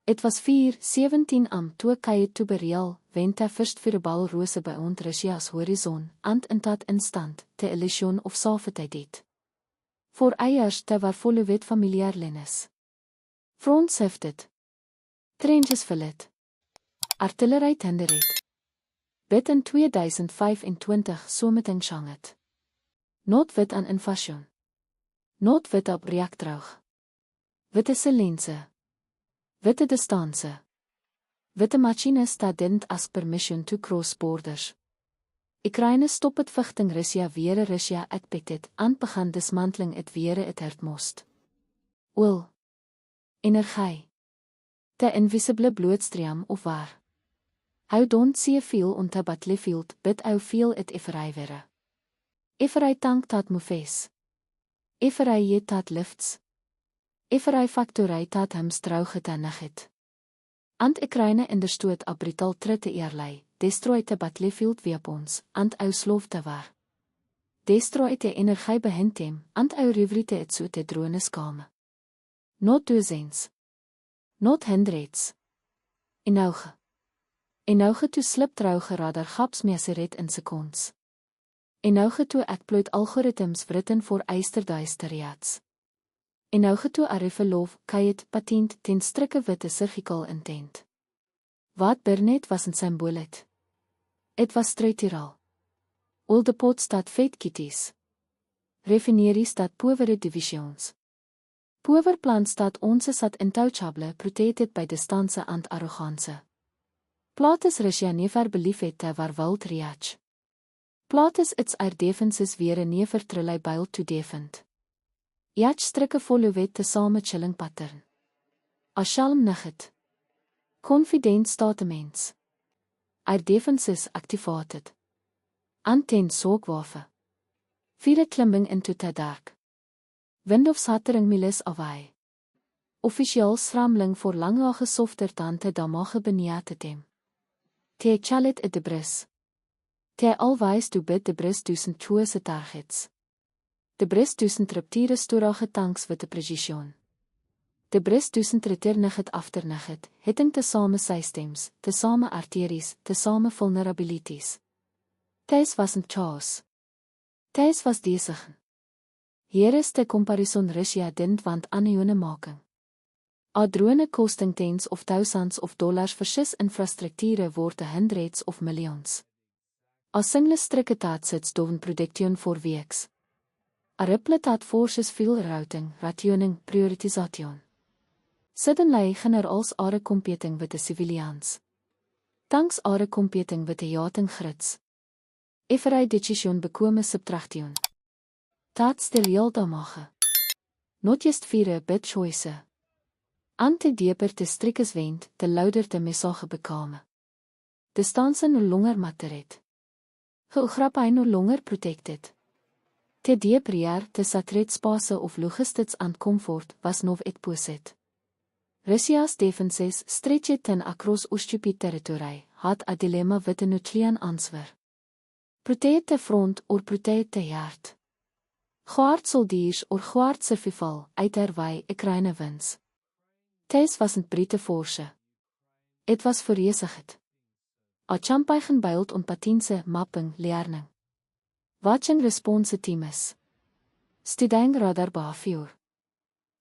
Het was 4:17 am toe Kayet toe bereal, wente first vir 'n bal rose by ont Russia's horizon, ant in tat instand, te illusion of safetyd dit. Voor eiers te waar volle wet familiaar lennis. Front heftet. Trenches verlet. Artillery tenderet. Bid in 2025 someting shanget. Not wit aan invasion. Not wit op reaktraug. Witte silense. Witte distance. Witte machines that didn't ask permission to cross borders. Oekraïne stop het vechting Russia weer Russia expected aan begin dismantling het weer het herdmost. Oil. Energie. The invisible bloedstream of waar. How don't see feel on the battlefield but how feel it every were. Every tank that moves. Every jet that lifts. Every factory that hem strauge tenig het. Ant Oekraïne inderstoot a brutal tritte eerlei, destroy the battlefield weapons, ant ou sloof te waar. Destroy the energie behintem, ant ou rivrite het so te drones kame. Not dozens. Not hundreds. Enauge toe sliptrouge radar gapsmeeseret in sekonds. Enauge toe exploit algoritmes written voor eisterduisteriaats. Enauge toe Arifelov, Kayet, patent ten strikke witte surgical intent. Wat Bernet was een symbolet. Het was structuraal. Old depot staat vet kitties. Refinerie staat povere divisions. Pover plan staat onze sat intouchable protected by distance aan arrogance. Plates Russia never belief het te waar wild reach. Plates its our defenses weer never trillai buil to defend. Jach strikke volle wet te same chilling pattern. Ashalm nigget. Confident staat mens. Our defenses activated. Anten sookwafe. Vierde klimbing into the dark. Wind of sattering milis away. Officieel schramling voor lange softer tante damage beniatetem. Te chalet et de bris. Te always to bid de bris tussen choose targets. De bris tussen traptiere storage tanks with de precision. De bris tussen returnighet afternighet, hitting te same systems, te same arteries, te same vulnerabilities. Thijs was een chaos. Thijs was desigen. Hier is de comparison Russia dint want anione making. A drone costing tens of thousands of dollars versus infrastructure word hundreds of millions. A single strikke sits doven production for weeks. A ripple forces veel routing, rationing, prioritization. Suddenly generaals are competing with the civilians. Tanks are competing with the jating grids. Every decision bekome subtraction. Dat stil heel damage. Not just vir bit choice. Ante dieper te strikkes wend, te louder te message bekame. Distance no longer matteret. Geography no longer protected. Te dieper te satret space of logistics and comfort was nov et poset. Russia's defenses stretched ten across Ustupy territory, had a dilemma with a nuclear answer. Protect the front or protect the yard. Guard soldiers or guard survival, uit terwy Oekraïne wins. Thijs was een Brite forse. Het was verresigd. A champaigen build on patinse mapping learning. Watching response teams. Studying radar behavior.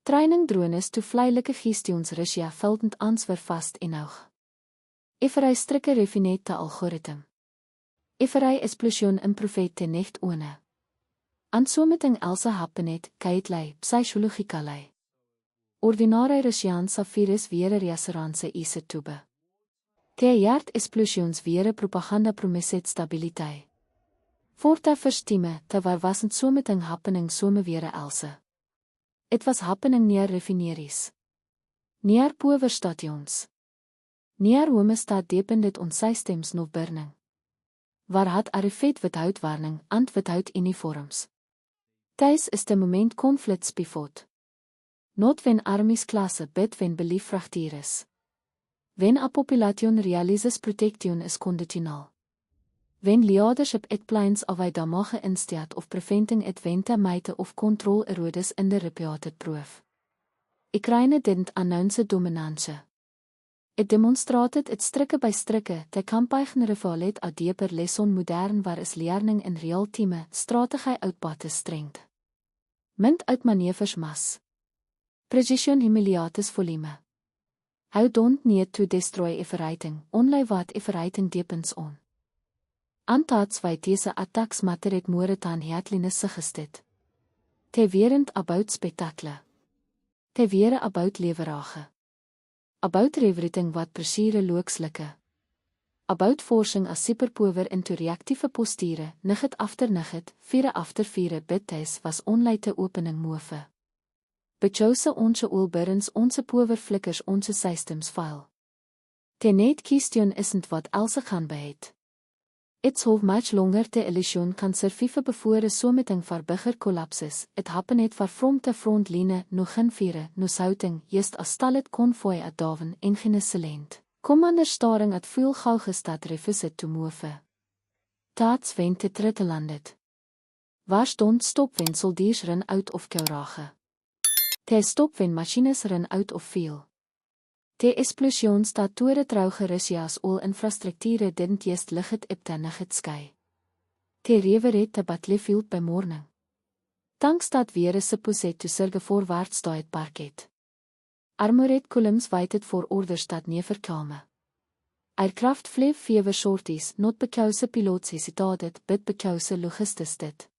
Training drones to fly like gestions Russia veldend answer vast enough. Every strikke refinet te algorithm. Every explosion improved te nicht ohne. And something else happened, kaitlei, psychologically. Ordinary Russian virus weer reassurance is tube. Te yard explosions weer propaganda promiset stabiliteit. Voorta verstieme, te waar wasn't something happening some weer else. It was happening near refineries. Near power stations. Near homestad depended on systems no burning. Waar had arifet without warning and without uniforms. Thijs is de moment conflicts pivot. Not when armies klasse but when belief fractier is. When a population realizes protection is conditional. When leadership it plans of a damage instead of preventing it vente meite of control erodes in the repeated proof. Oekraïne didn't announce dominance. Het demonstrated het strikke by strikke, te kampeigen rivalet a dieper lesson modern waar is leerning in real-time, strategie uitpate strengt. Mint uit manevers mas. Precision humiliatis volume. How don't need to destroy everything, only what everything depends on. Antats wij deze attacks matter het moore tan headliness gested. Te werend about spectacle. Te were about leverage. About everything wat presiere lookslikke. About forcing as superpower into reactieve posture, nugget after nugget, viere bidtijs was onleite opening move. Bechouse onze oolburns onze power flickers onze systems file. Te net question isn't wat else gaan behet. It's how much longer the illusion kan survive before something for bigger collapses. It happen het var from te frontline, no geen viere, no souting, just as stallet convoy at Daven en genisselend. Commander staring at veel gauw gestad revisit to move. Taats went te trittelandet. Waar stond stop wen soldiers run out of keurage. Te stop wen machines run out of fuel. Te explosion staat toere trouge Russia's all infrastructure didn't just ligget op te nugget sky. Te rever te battlefield by morning. Tank staat weer supposet to surge voorwaarts sta het parket. Armored columns waited for orders dat nie verkame. Aircraft flew fever sorties, not because pilots hesitated, but because logistics did.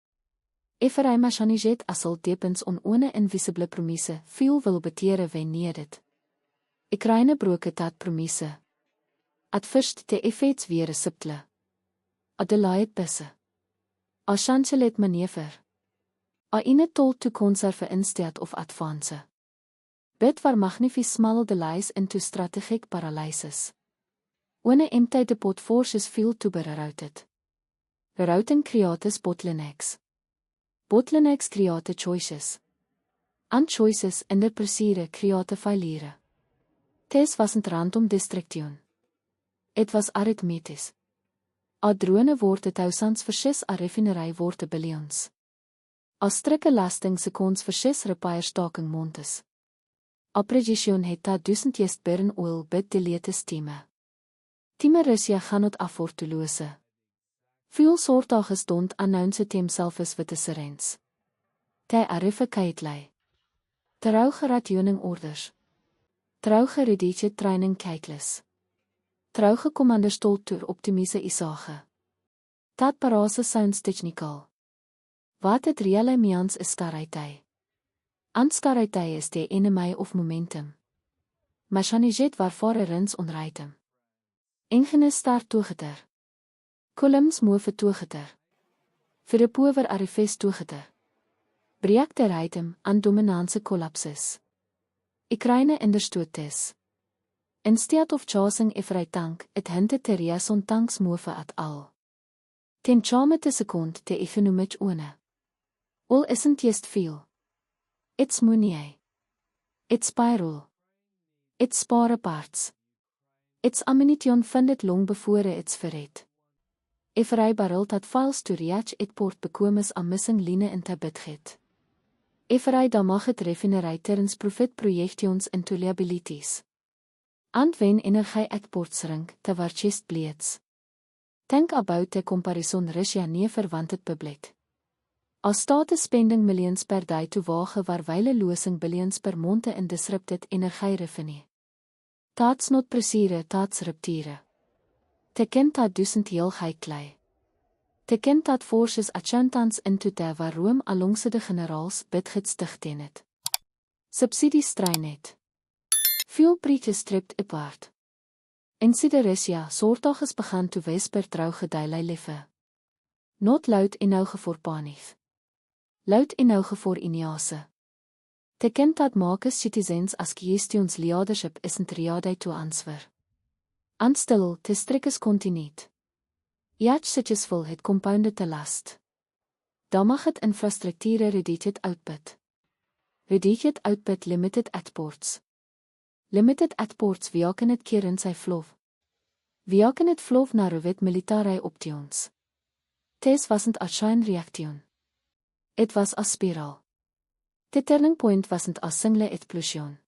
Every machinijet assault depends on one invisible promise, fuel will betere when needed. Ukraine broke dat promise. At first te effects weer subtle. Adelaide pisse. A chancelet maneuver. A in het told to conserve instead of advance. Bid waar magnifies small delays into strategic paralysis. One empty depot forces feel to be rerouted. Rerouting creates bottlenecks. Bottlenecks create choices. And choices in de presiere create failure. Tes wasn't random distraction. Het was arithmetisch. A drone word het thousands vir 6 a refinery word billions. A strikke lasting seconds vir 6 repair staking montes. A precision het dat 1000 just burn oil bid de latest time. Time Russia gaan het afford te lose. Veel soortage stond announced himself as with the sirens. Te arrive keitlei. Trouw geradioning orders. Trouw geredite training kijkles. Trouw commander stolt toer optimise isage. Dat parase sounds technical. Wat het reale mians is skaraitai. Anskaraitai is de enemy of momentum. Machinijet waarvoor rins onreitem. Engene star toegeter. Columns move toegeter. Vir de power arrives toegeter. Breek ter reitem aan dominanse collapses. Ukraine understood this. Instead of chasing every tank, it hinted te reason tanks move at all. Ten chame te sekund te economic one. All isn't just feel. It's money. It's spiral. It's spare parts. It's ammunition funded long before it's verred. Every barrel that fails to reach it port bekomes a missing line in te bidget. Every damaged refinery turns profit projections into liabilities. And when energy exports shrink, te waar chest bleeds. Think about the comparison Russia nie verwant het publiek. As state spending millions per day to wage waar weile losing billions per monte in disrupted energy revenue. That's not presiere, that's rupture. Te kind dat 1000 heel klei. Te kind dat forces a chantans into te waar Rome alongse de generaals bidgits teen het. Subsidies strein het. Veel preaches stripped apart. In Russia soortages began to whisper trouw gedeilei leffe. Not luid in ouge voor panief. Luid in ouge voor Inease. Te kind dat makes citizens as questions leadership isn't riadei to answer. Anstil te strikkes continued. Each successful het compounded te last. Dan mag het infrastructure reduced output. Reduced output limited exports. Limited exports wiaken het keer in sy vlof. Wiaken het vlof na wit military options. Tes wasn't a chain reaction. It was a spiral. The turning point wasn't a single explosion.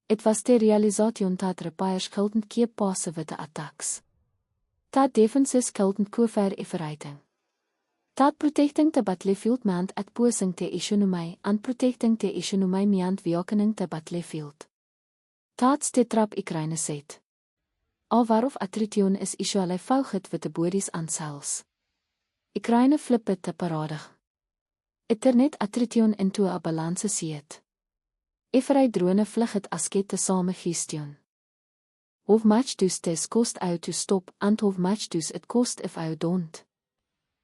Het was de realisation dat repairs skulden keep passe witte attacks. Dat defenses skulden kover everything. Dat protecting te battlefield meant at posing te economie and protecting te economie meant weakening te battlefield. Dat te trap Ukraine set. Al waarof attrition is isuale fauget witte bodies aansels. Ukraine flippet te paradig. Ethernet attrition into a balance seet. Every drone vlug het asket te same gestion. How much does this cost out to stop and how much does it cost if I don't?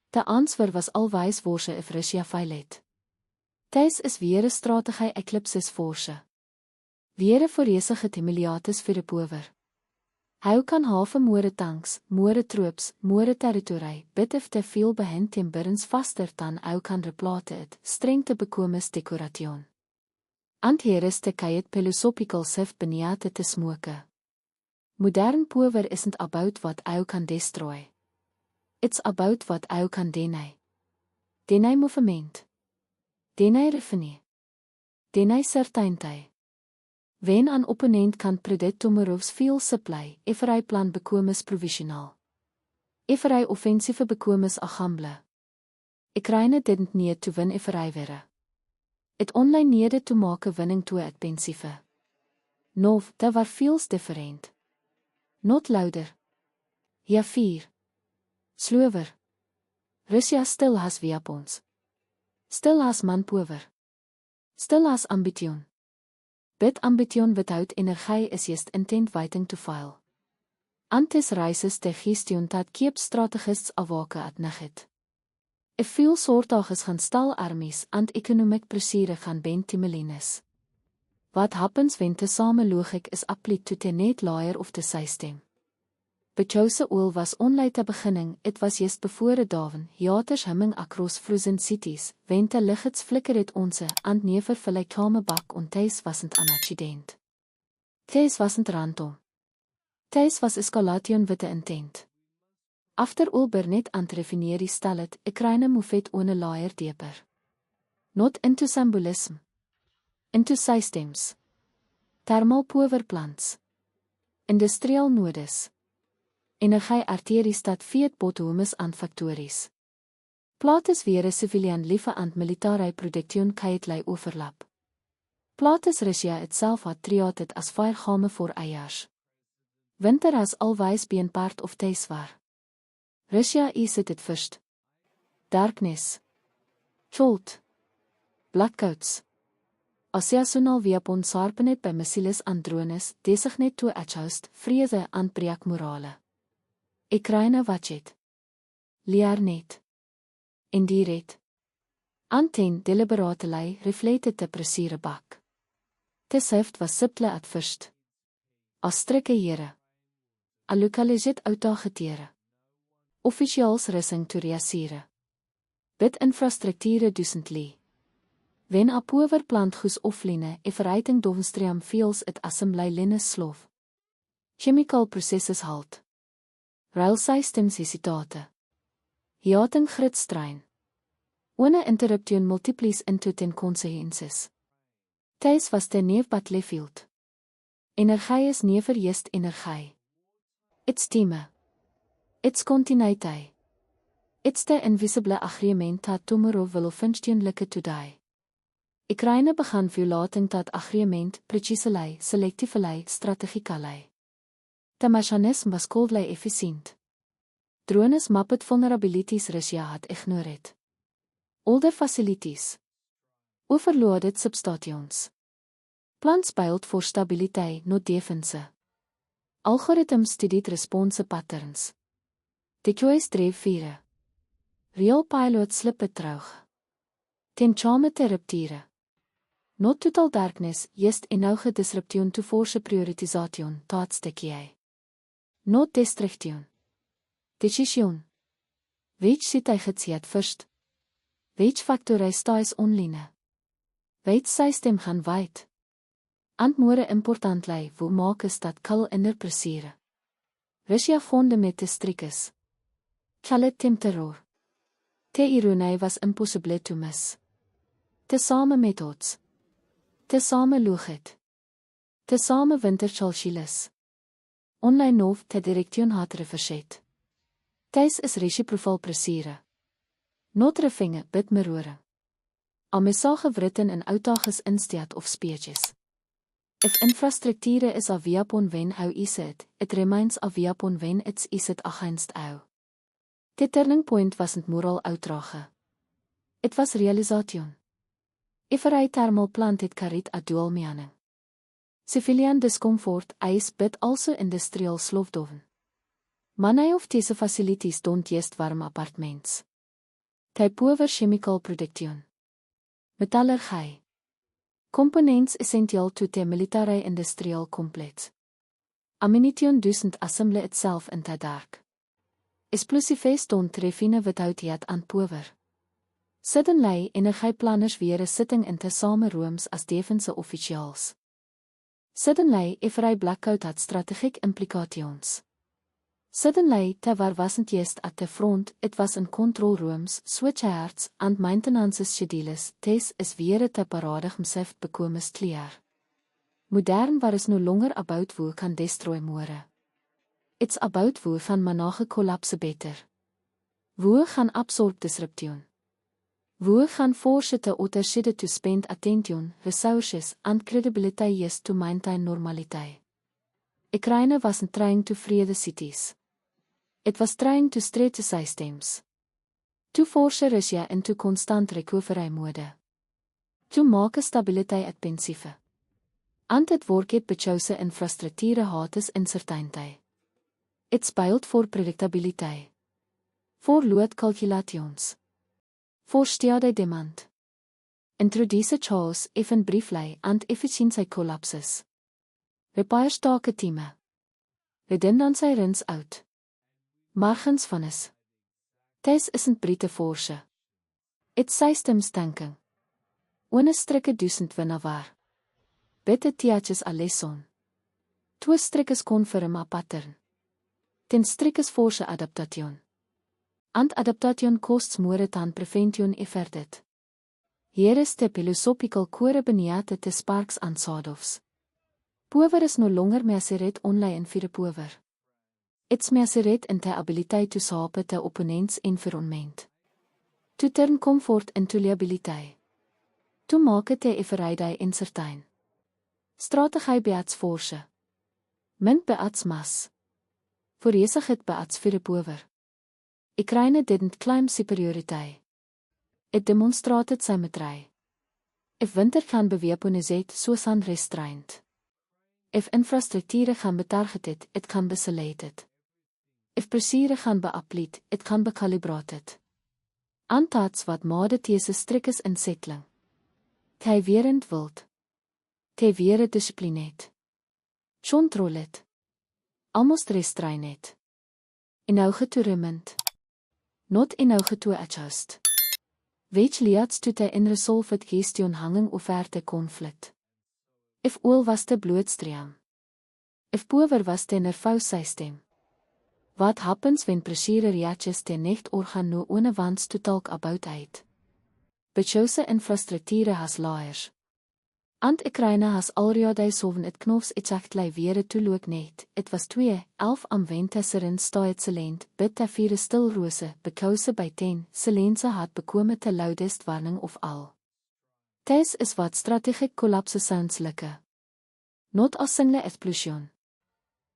De answer was always worse if Russia failet. Thys is weer 'n strategie eclipses forse. Weer 'n vooresige temiliatus vir 'n power. How kan halve more tanks, more troops, more territorie, bit if te veel behind teen burns vaster dan how kan replate het, streng te bekomes decoration. And here is te kayet philosophical sif beniate te smoke. Modern power isn't about what how can destroy. It's about what how can deny. Deny movement. Deny refinie. Deny certainty. When an opponent can predict tomorrow's fuel supply, every plan bekomes provisional. Every offensive bekomes a gamble. Ukraine didn't need to win every were. It only needed to make a winning to expensive. No, they were feels different. Not louder. Ja, fear. Slower. Russia still has weapons. Still has manpower. Still has ambition. But ambition without energie is just intent waiting to fail. Antes rises de gestion dat keep strategists awake at nigget. If veel soortages gaan stal armies and economic pressure gaan ben timelines. What happens when te same logic is applied to the net layer of the system? Bejose oil was only te beginning, it was just before daven, jaters humming across frozen cities, when te lights flicker het onze, and never verlei kame bak on thuis wasn't an accident. Thuis wasn't random. Thuis was escalation with the intent. After all Bernet and refinerie stel het, Ukraine move it on a layer deeper. Not into symbolism. Into systems. Thermal power plants. Industrial nodes. Energie arteries dat feed bothomes and factories. Plaat is weer 'n civilian liefe and military production kaitlei overlap. Plaat is Russia itself had treated as firegame voor eiers. Winter has always been part of this war. Russia is it first. Darkness. Cold. Blackouts. Seasonal weapons sharpened by missiles and drones, designated to adjust, vrede and break morale. Ukraine watchet. Leer net. Indiret. Anten deliberately reflected the pressure back. This heft was subtle at first. As strikke here. A localized autogetere. Officials rissing to reassure. Bit infrastructure duizendly. When a power plant goes offline, everything downstream feels it assembly line slof. Chemical processes halt. Rail systems hesitate. Hiating grid strain. One interruption multiplies into 10 consequences. Thuis was the neef battlefield. Energie is never just energie. It's time. It's continuity. It's the invisible agreement that tomorrow will functionally today. Ukraine began violating dat agreement precisely, selectively, strategically. The mechanism was coldly efficient. Drones mapped vulnerabilities Russia had ignored. Older facilities. Overloaded substations. Plans built for stability, not defense. Algorithms studied response patterns. The choice dreef vieren. Real pilot slipped terug. Ten charme te rupture. Not total darkness, just eenouge disruption to force prioritization, dat stukje. Not destruction. Decision. Which zit hy getseet first? Which factory stays online? Which system gaan weit? And more importantly, wo maak is dat kal inner pressure? Russia gonde met te strikkes. Chalet tem terror. Te ironie was impossible to miss. Te same methods. Te same logic. Tesame winter chalchilis. Online nov te direction hatre verset. Thijs is reciprocal presiere. Notre vinge bid meroere. Amesage written in outages instead of speeches. If infrastructure is aviapon when how is it remains aviapon when it's is it against how. The turning point wasn't moral uitdrage. It was realisation. Every thermal plant het carried a dual meaning. Civilian discomfort eis but also industrial slofdoven. Many of these facilities don't just warm apartments. They power chemical production. Metallurgy. Components essential to the military industrial complex. Ammunition doesn't assemble itself in the dark. Explosives don't refine without yet and power. Suddenly energieplanners weer sitting in tesame rooms as defense officials. Suddenly every blackout had strategic implications. Suddenly there wasn't just at the front, it was in control rooms, switchyards, and maintenance schedules. This is weer te paradigmshift bekomen clear. Modern war is no longer about who can destroy more. It's about who van manage collapse better. Who gaan absorb disruption. Who gaan force te onderschieden to spend attention, resources, and credibility just to maintain normality. Ukraine wasn't trying to free the cities. It was trying to stretch the systems. To force Russia into constant recovery mode. To make stability expensive. And it work bechouse infrastructure hates uncertainty. It's built for predictability. For load calculations. For steady demand. Introduce chaos, even briefly, and efficiency collapses. Repairs take time. Redundancy runs out. Margens van is. This isn't Brite force. It's systems thinking. One strikke duizend winnaar. Bitte teaches a lesson. Twee strikkes confirm a pattern. Ten strikkes force adaptation. And adaptation costs more than prevention effort. Hier is de philosophical core beneath te sparks and sawdoffs. Power is no longer measured only in vir power. It's measured in the ability to solve the opponent's environment. To turn comfort into liability. To make the everyday uncertain. Strategie beats force. Mint beats mass. Voorheesigheid beats vir power. Ukraine didn't claim superiority. It demonstrated symmetry. If winter gaan beweaponizet soos unrestrained. If infrastructure gaan betargeted, it can be selected. If presiere gaan beapplied, it can be calibrated. Antats wat made these strikkes in settling. Ty weerend wild. Ty weer disciplineerd. Controlled. Almost restrained. Inauge toerement. Not inauge to adjust. Which leads to the unresolved question hanging over the conflict. If oil was the bloedstream. If power was the nervous system. What happens when pressure reaches the next organ no one wants to talk about it? Bechouse infrastructure has layers. And Ukraine has already solven it knofs exactly weer to look net. It was 2:11 am winterserin staatselend, bid te 4 stil rose, bekouse by 10, selense had bekome te loudest warning of all. This is what strategic collapse sounds like. Not a single explosion.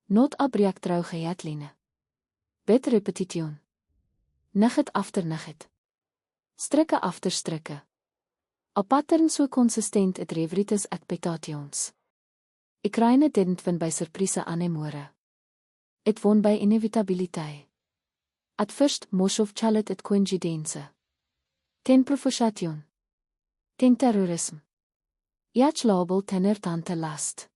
Not a breakthrough headline. Bid repetition. Nugget after nugget. Strikke after strikke. A pattern so consistent it reverities expectations. Ukraine didn't win by surprise anymore. It won by inevitability. At first, Moscow challenged it coincidence. Ten provocation. Ten terrorism. Each label tenner tante last.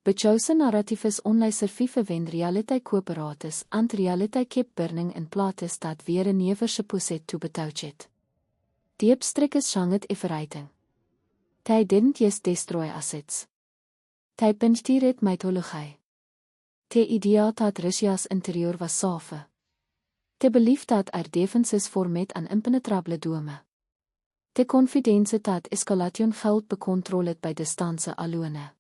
Bechouse narrative is only survive when reality cooperates and reality keep burning in plates dat weer een neverse poset to betouchet. Diep strikkes shang it everything. They didn't just destroy assets. They penstired mythologie. The idea dat Russia's interieur was safe. The belief dat our defenses formed an impenetrable dome. The confidence dat escalation geld becontrolled by distance alone.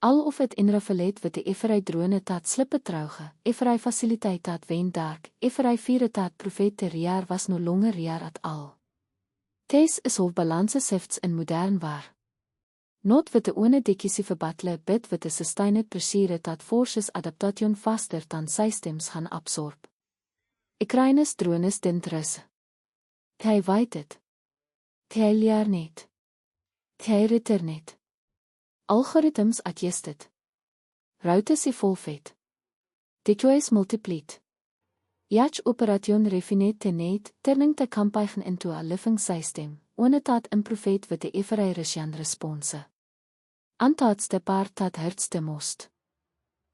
Al of het inrafelet wat de efferij drone tat slippe trouge, efferij faciliteit tat wen dark, efferij vierde tat profeet ter jaar was no longer jaar at al. Tes is hofbalanse sifts in modern waar. Not wat de one decisieve battle bid wat de sustained presiere tat forces adaptation vaster dan systems gaan absorb. Ekraines drones dint rus. Hij weet het. Hij leer net. Hij retur net. Algorithms adjusted. Routes evolved. Deploys multiplied. Each operation refined tenet, turning the campaign into a living system, one that improved with the every Russian response. Antats de part that hurts the most.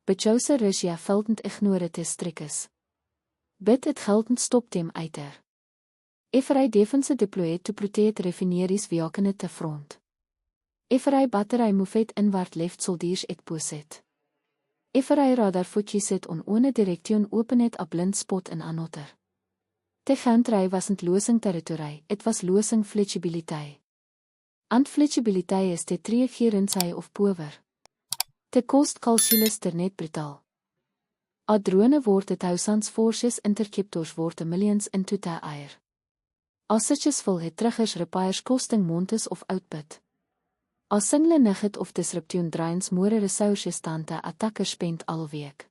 Bechouse Russia feldend ignorate te strikkes. Bid het geldend stopt hem uiter. Every defense deployed to protect refineries wiakene te front. Every battery movet inward left soldiers et poset. Every radar voetjes het on one direction openet a blind spot in anotter. Te gantry wasn't losing territory, it was losing flexibiliteit. Ant flexibiliteit is te treegerensy of power. Te kost calculus ter net brutal. A drone word het thousands forces interceptors word the millions into the air. As successful het triggers repairs costing montes of output. As single nugget of disruption drains more resources than the attacker spent all week.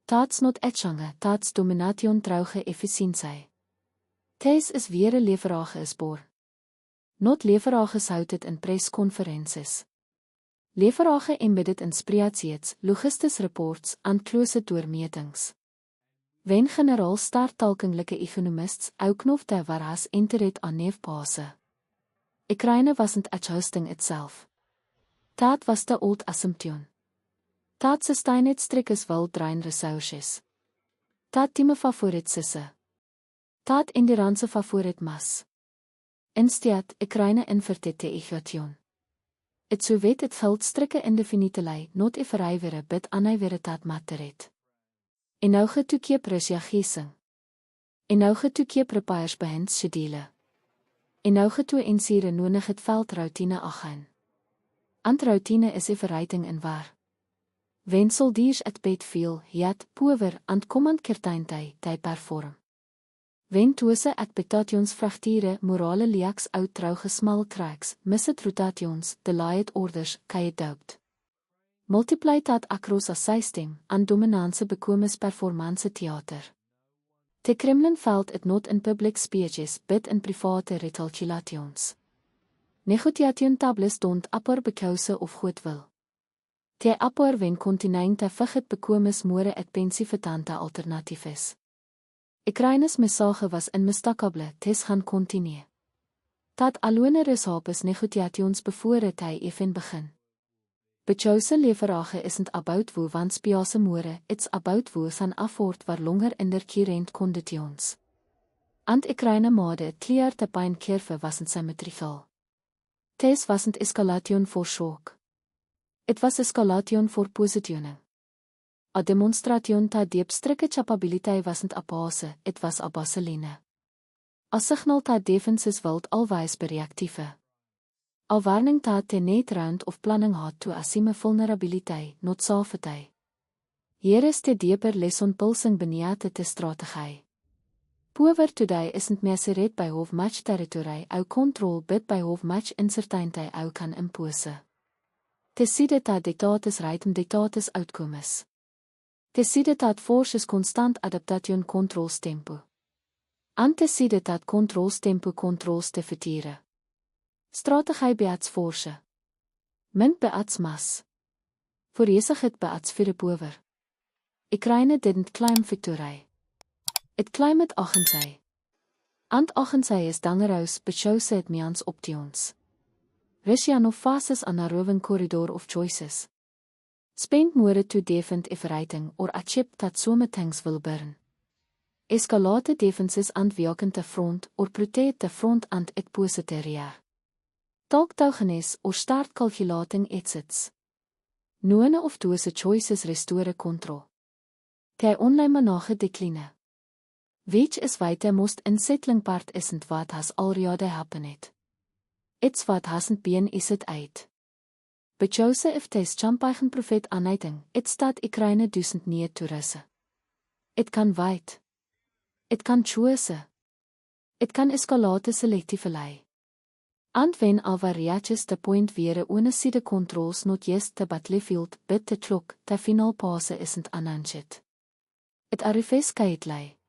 That's not etchange, that's domination trouge efficiëntie. Tes is weer 'n leverage is boor. Not leverages houdt het in persconferences. Leverage embedded in spreadsheets, logistics reports, en close doormetings. Wen generaal starttalkinglike economists uitknof te warhas entered aan neefpase. Ukraine wasn't adjusting itself. Dat was the old assumption. Dat sustained strikkes wil drain resources. Dat time favorit sisse. Dat endurance favorit mas. Instead, Ukraine invertette equation. Het so wet het geld strikke indefinitelei, not everywhere bid anywhere dat materet. En nou getoekeep Russia gesing. En nou getoekeep repairs behend schedule. En nou getoe en sire nodig het veldroutine agin. Antroutine is verryting in waar. Wen soldiers at bed veel, yet, power, and command kertuintij, ty perform. Wen toese expectations fractiere, morale leaks uit trouge smal cracks, misset rotations, delayed orders, kye doubt. Multiply dat across a system, and dominanse bekomes performance theater. Te Kremlin felt it not in public speeches, but in private recalculations. Negotiation tables don't appar bekouse of goedwil. Te appar wen continente vigit bekomes more et pensievetante alternatief is. Ukraine's message was onmistakable, tes gaan continue. Dat alone reshapes negotiations before hy even begin. Bechouse leverage isn't about wo van spiase more, it's about wo san afford waar longer in der current conditions. Ant Ukraine made clear te pine curve wasn't symmetrical. Tes wasn't escalation for shock. It was escalation for positioning. A demonstration ta diep strikke capabiliteit wasn't a pause, it was a baseline. A signal ta defenses wild always bereactieve. A warning ta te net round of planning had to assume vulnerabiliteit, not safety. Hier is te dieper lesson pulsing beneate te strategie. Power today isn't meseret by hof much territory ou control bid by hof much uncertainty ou kan impose. Te side ta dictatus reitem dictatus outcomes. Te side dat forces constant adaptation controls tempo. Ante side dat controls tempo controls te vertieren. Strategie beats forse. Mint beats mas. Voorjesig het beats vir power. Ukraine didn't claim victory. It claimed agency. Ant agency is dangerous, bechouse het means options. Russia no fases aan a roving corridor of choices. Spend more to defend everything or accept that some things will burn. Escalate defenses and weaken the front or protect the front and it positeria. Talktougenis or start calculating exits. None of those choices restore control. Die onlijnmanage decline. Which is weiter most unsettling part isn't what has already happened. It's what hasn't been is it uit. Bechose if tes champaigen profet aanheiting, het staat Ukraine duizend nie toerisse. Het kan weit. Het kan choose. Het kan eskalate selectieve lei. Antwen alvariaches te point weer ohne side controls not jest te battlefield, bit te klok, te final pase isn't ananchit. Het arifes kait lei.